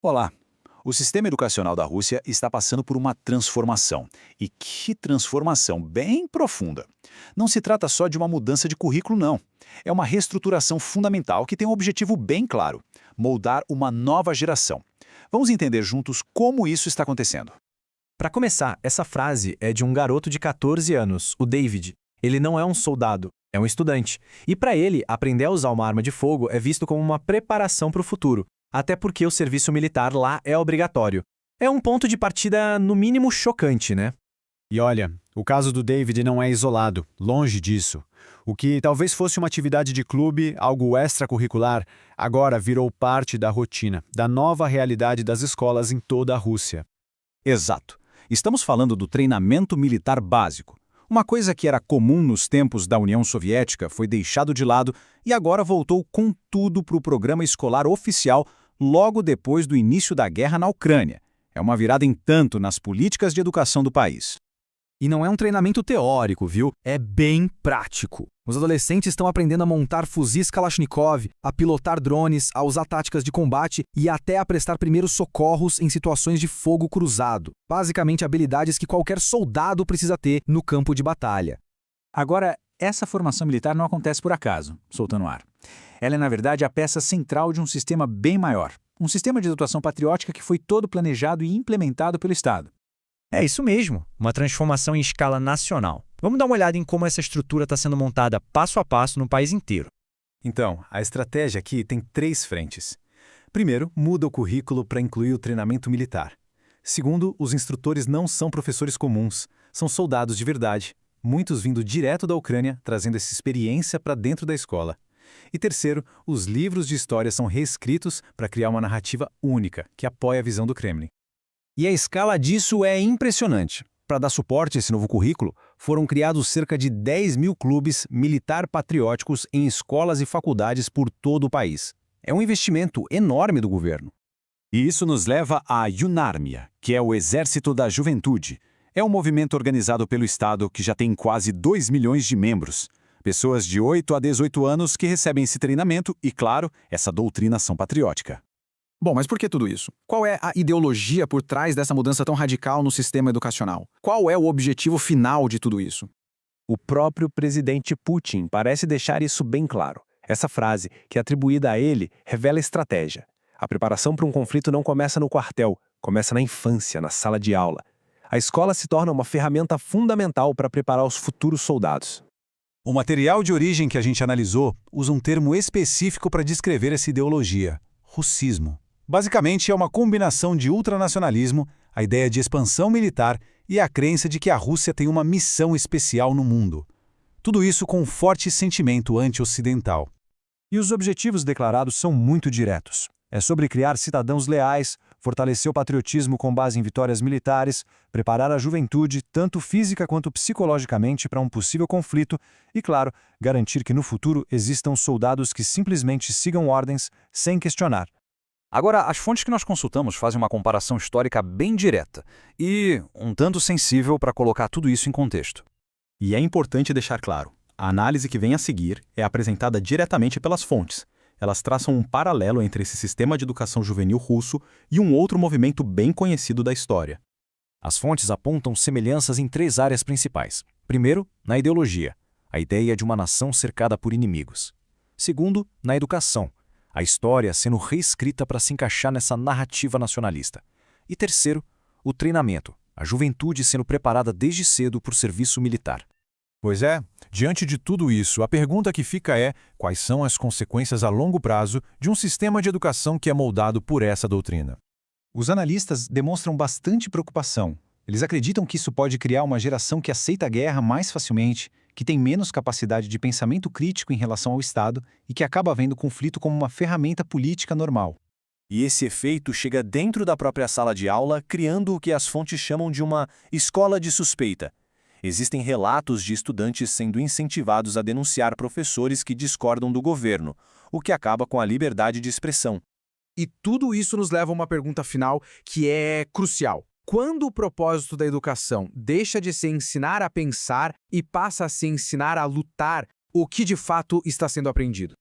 Olá! O sistema educacional da Rússia está passando por uma transformação. E que transformação bem profunda. Não se trata só de uma mudança de currículo, não. É uma reestruturação fundamental que tem um objetivo bem claro: moldar uma nova geração. Vamos entender juntos como isso está acontecendo. Para começar, essa frase é de um garoto de 14 anos, o David. Ele não é um soldado, é um estudante. E para ele, aprender a usar uma arma de fogo é visto como uma preparação para o futuro, até porque o serviço militar lá é obrigatório. É um ponto de partida, no mínimo, chocante, né? E olha, o caso do David não é isolado, longe disso. O que talvez fosse uma atividade de clube, algo extracurricular, agora virou parte da rotina, da nova realidade das escolas em toda a Rússia. Exato. Estamos falando do treinamento militar básico. Uma coisa que era comum nos tempos da União Soviética foi deixado de lado e agora voltou com tudo para o programa escolar oficial logo depois do início da guerra na Ucrânia. É uma virada em tanto nas políticas de educação do país. E não é um treinamento teórico, viu? É bem prático. Os adolescentes estão aprendendo a montar fuzis Kalashnikov, a pilotar drones, a usar táticas de combate e até a prestar primeiros socorros em situações de fogo cruzado. Basicamente, habilidades que qualquer soldado precisa ter no campo de batalha. Agora, essa formação militar não acontece por acaso, soltando ar. Ela é, na verdade, a peça central de um sistema bem maior. Um sistema de educação patriótica que foi todo planejado e implementado pelo Estado. É isso mesmo, uma transformação em escala nacional. Vamos dar uma olhada em como essa estrutura está sendo montada passo a passo no país inteiro. Então, a estratégia aqui tem 3 frentes. Primeiro, muda o currículo para incluir o treinamento militar. Segundo, os instrutores não são professores comuns, são soldados de verdade, muitos vindo direto da Ucrânia, trazendo essa experiência para dentro da escola. E terceiro, os livros de história são reescritos para criar uma narrativa única, que apoia a visão do Kremlin. E a escala disso é impressionante. Para dar suporte a esse novo currículo, foram criados cerca de 10 mil clubes militar-patrióticos em escolas e faculdades por todo o país. É um investimento enorme do governo. E isso nos leva à Yunarmia, que é o Exército da Juventude. É um movimento organizado pelo Estado que já tem quase 2 milhões de membros. Pessoas de 8 a 18 anos que recebem esse treinamento e, claro, essa doutrinação patriótica. Bom, mas por que tudo isso? Qual é a ideologia por trás dessa mudança tão radical no sistema educacional? Qual é o objetivo final de tudo isso? O próprio presidente Putin parece deixar isso bem claro. Essa frase, que é atribuída a ele, revela a estratégia. A preparação para um conflito não começa no quartel, começa na infância, na sala de aula. A escola se torna uma ferramenta fundamental para preparar os futuros soldados. O material de origem que a gente analisou usa um termo específico para descrever essa ideologia: russismo. Basicamente, é uma combinação de ultranacionalismo, a ideia de expansão militar e a crença de que a Rússia tem uma missão especial no mundo. Tudo isso com um forte sentimento anti-ocidental. E os objetivos declarados são muito diretos. É sobre criar cidadãos leais, fortalecer o patriotismo com base em vitórias militares, preparar a juventude, tanto física quanto psicologicamente, para um possível conflito e, claro, garantir que no futuro existam soldados que simplesmente sigam ordens sem questionar. Agora, as fontes que nós consultamos fazem uma comparação histórica bem direta e um tanto sensível para colocar tudo isso em contexto. E é importante deixar claro, a análise que vem a seguir é apresentada diretamente pelas fontes. Elas traçam um paralelo entre esse sistema de educação juvenil russo e um outro movimento bem conhecido da história. As fontes apontam semelhanças em 3 áreas principais. Primeiro, na ideologia, a ideia de uma nação cercada por inimigos. Segundo, na educação, a história sendo reescrita para se encaixar nessa narrativa nacionalista. E terceiro, o treinamento, a juventude sendo preparada desde cedo para o serviço militar. Pois é, diante de tudo isso, a pergunta que fica é: quais são as consequências a longo prazo de um sistema de educação que é moldado por essa doutrina? Os analistas demonstram bastante preocupação. Eles acreditam que isso pode criar uma geração que aceita a guerra mais facilmente, que tem menos capacidade de pensamento crítico em relação ao Estado e que acaba vendo o conflito como uma ferramenta política normal. E esse efeito chega dentro da própria sala de aula, criando o que as fontes chamam de uma escola de suspeita. Existem relatos de estudantes sendo incentivados a denunciar professores que discordam do governo, o que acaba com a liberdade de expressão. E tudo isso nos leva a uma pergunta final que é crucial. Quando o propósito da educação deixa de se ensinar a pensar e passa a se ensinar a lutar, o que de fato está sendo aprendido?